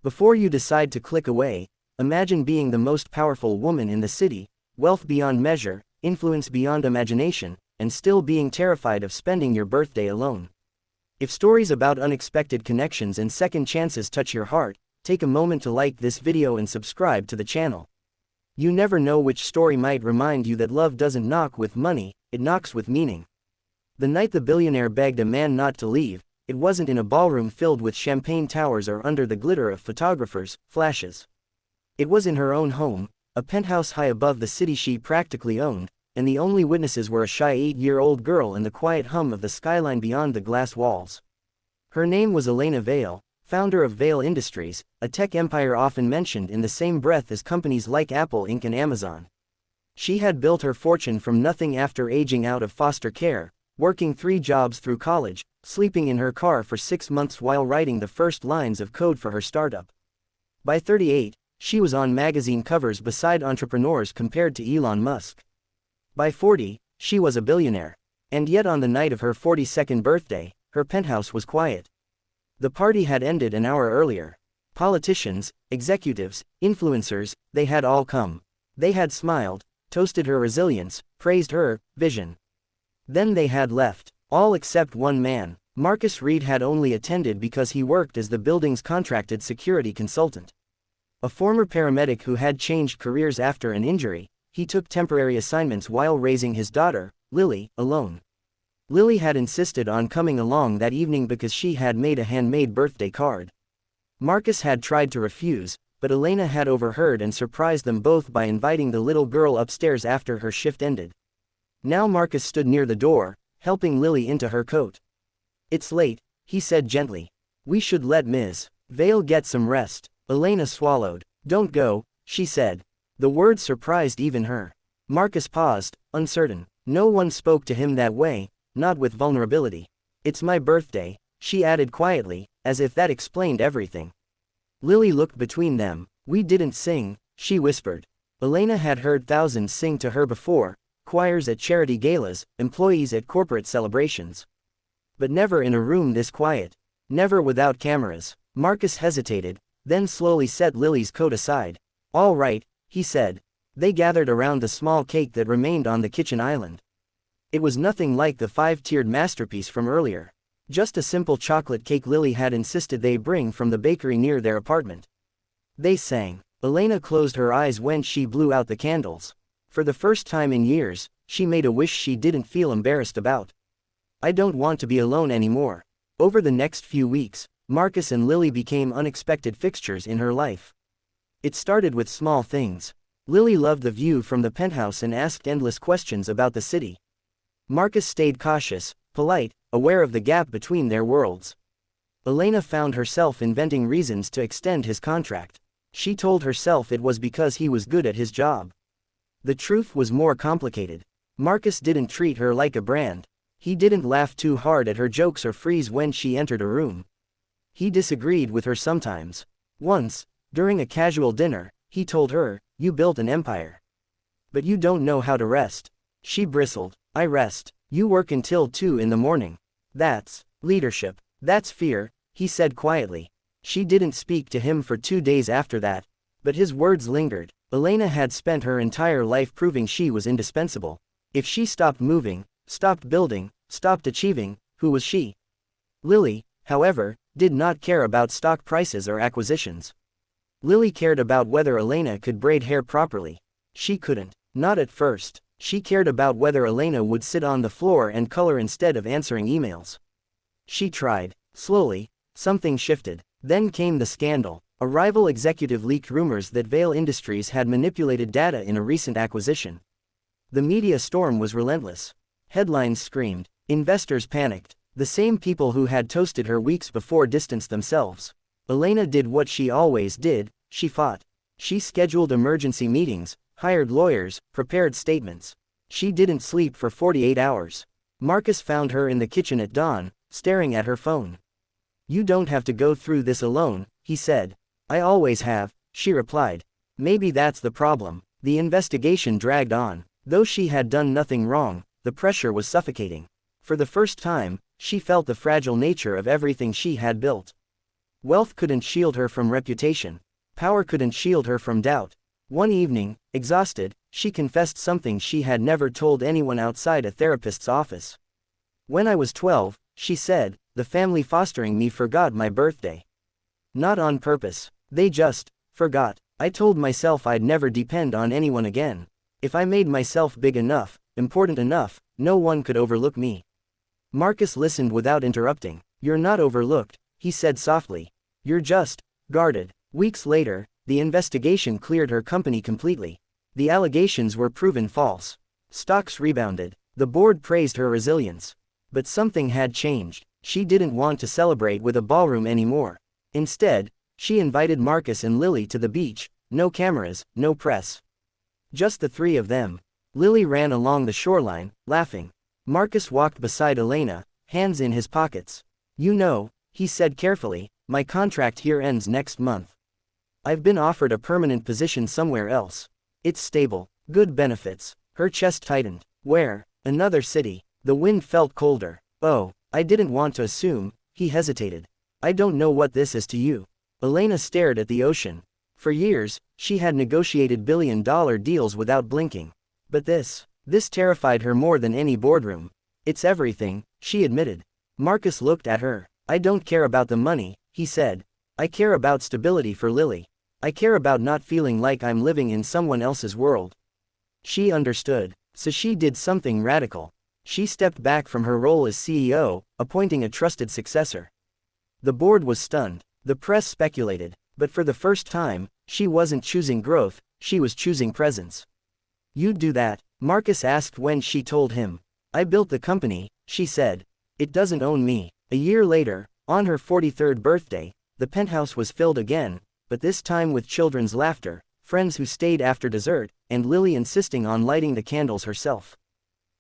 Before you decide to click away, imagine being the most powerful woman in the city, wealth beyond measure, influence beyond imagination, and still being terrified of spending your birthday alone. If stories about unexpected connections and second chances touch your heart, take a moment to like this video and subscribe to the channel. You never know which story might remind you that love doesn't knock with money, it knocks with meaning. The night the billionaire begged a man not to leave, it wasn't in a ballroom filled with champagne towers or under the glitter of photographers' flashes. It was in her own home, a penthouse high above the city she practically owned, and the only witnesses were a shy 8-year-old girl and the quiet hum of the skyline beyond the glass walls. Her name was Elena Vale, founder of Vale Industries, a tech empire often mentioned in the same breath as companies like Apple Inc. and Amazon. She had built her fortune from nothing after aging out of foster care, working 3 jobs through college, sleeping in her car for 6 months while writing the first lines of code for her startup. By 38, she was on magazine covers beside entrepreneurs compared to Elon Musk. By 40, she was a billionaire. And yet on the night of her 42nd birthday, her penthouse was quiet. The party had ended an hour earlier. Politicians, executives, influencers, they had all come. They had smiled, toasted her resilience, praised her vision. Then they had left, all except one man. Marcus Reed had only attended because he worked as the building's contracted security consultant. A former paramedic who had changed careers after an injury, he took temporary assignments while raising his daughter, Lily, alone. Lily had insisted on coming along that evening because she had made a handmade birthday card. Marcus had tried to refuse, but Elena had overheard and surprised them both by inviting the little girl upstairs after her shift ended. Now Marcus stood near the door, helping Lily into her coat. "It's late," he said gently. "We should let Ms. Vale get some rest." Elena swallowed. "Don't go," she said. The word surprised even her. Marcus paused, uncertain. No one spoke to him that way, not with vulnerability. "It's my birthday," she added quietly, as if that explained everything. Lily looked between them. "We didn't sing," she whispered. Elena had heard thousands sing to her before, choirs at charity galas, employees at corporate celebrations. But never in a room this quiet. Never without cameras. Marcus hesitated, then slowly set Lily's coat aside. "All right," he said. They gathered around the small cake that remained on the kitchen island. It was nothing like the 5-tiered masterpiece from earlier. Just a simple chocolate cake Lily had insisted they bring from the bakery near their apartment. They sang. Elena closed her eyes when she blew out the candles. For the first time in years, she made a wish she didn't feel embarrassed about. "I don't want to be alone anymore." Over the next few weeks, Marcus and Lily became unexpected fixtures in her life. It started with small things. Lily loved the view from the penthouse and asked endless questions about the city. Marcus stayed cautious, polite, aware of the gap between their worlds. Elena found herself inventing reasons to extend his contract. She told herself it was because he was good at his job. The truth was more complicated. Marcus didn't treat her like a brand. He didn't laugh too hard at her jokes or freeze when she entered a room. He disagreed with her sometimes. Once, during a casual dinner, he told her, "You built an empire. But you don't know how to rest." She bristled. "I rest. You work until 2 in the morning. That's leadership. That's fear," he said quietly. She didn't speak to him for 2 days after that. But his words lingered. Elena had spent her entire life proving she was indispensable. If she stopped moving, stopped building, stopped achieving, who was she? Lily, however, did not care about stock prices or acquisitions. Lily cared about whether Elena could braid hair properly. She couldn't. Not at first. She cared about whether Elena would sit on the floor and color instead of answering emails. She tried. Slowly, something shifted. Then came the scandal. A rival executive leaked rumors that Vale Industries had manipulated data in a recent acquisition. The media storm was relentless. Headlines screamed. Investors panicked. The same people who had toasted her weeks before distanced themselves. Elena did what she always did, she fought. She scheduled emergency meetings, hired lawyers, prepared statements. She didn't sleep for 48 hours. Marcus found her in the kitchen at dawn, staring at her phone. "You don't have to go through this alone," he said. "I always have," she replied. Maybe that's the problem. The investigation dragged on. Though she had done nothing wrong, the pressure was suffocating. For the first time, she felt the fragile nature of everything she had built. Wealth couldn't shield her from reputation. Power couldn't shield her from doubt. One evening, exhausted, she confessed something she had never told anyone outside a therapist's office. When I was 12, she said, the family fostering me forgot my birthday. Not on purpose. They just forgot. I told myself I'd never depend on anyone again. If I made myself big enough, important enough, no one could overlook me. Marcus listened without interrupting. You're not overlooked, he said softly. You're just guarded. Weeks later, the investigation cleared her company completely. The allegations were proven false. Stocks rebounded. The board praised her resilience. But something had changed. She didn't want to celebrate with a ballroom anymore. Instead, she invited Marcus and Lily to the beach. No cameras, no press. Just the three of them. Lily ran along the shoreline, laughing. Marcus walked beside Elena, hands in his pockets. You know, he said carefully, my contract here ends next month. I've been offered a permanent position somewhere else. It's stable, good benefits. Her chest tightened. Where? Another city. The wind felt colder. Oh, I didn't want to assume, he hesitated. I don't know what this is to you. Elena stared at the ocean. For years, she had negotiated billion-dollar deals without blinking. But this terrified her more than any boardroom. It's everything, she admitted. Marcus looked at her. I don't care about the money, he said. I care about stability for Lily. I care about not feeling like I'm living in someone else's world. She understood. So she did something radical. She stepped back from her role as CEO, appointing a trusted successor. The board was stunned. The press speculated. But for the first time, she wasn't choosing growth, she was choosing presence. You'd do that? Marcus asked when she told him. I built the company, she said. It doesn't own me. A year later, on her 43rd birthday, the penthouse was filled again, but this time with children's laughter, friends who stayed after dessert, and Lily insisting on lighting the candles herself.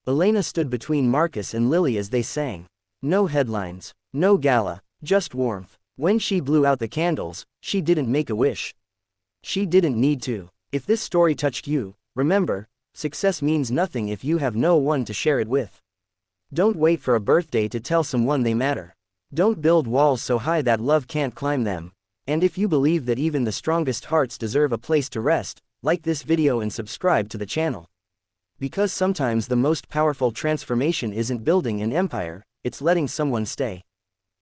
Elena stood between Marcus and Lily as they sang. No headlines, no gala, just warmth. When she blew out the candles, she didn't make a wish. She didn't need to. If this story touched you, remember, success means nothing if you have no one to share it with. Don't wait for a birthday to tell someone they matter. Don't build walls so high that love can't climb them. And if you believe that even the strongest hearts deserve a place to rest, like this video and subscribe to the channel. Because sometimes the most powerful transformation isn't building an empire, it's letting someone stay.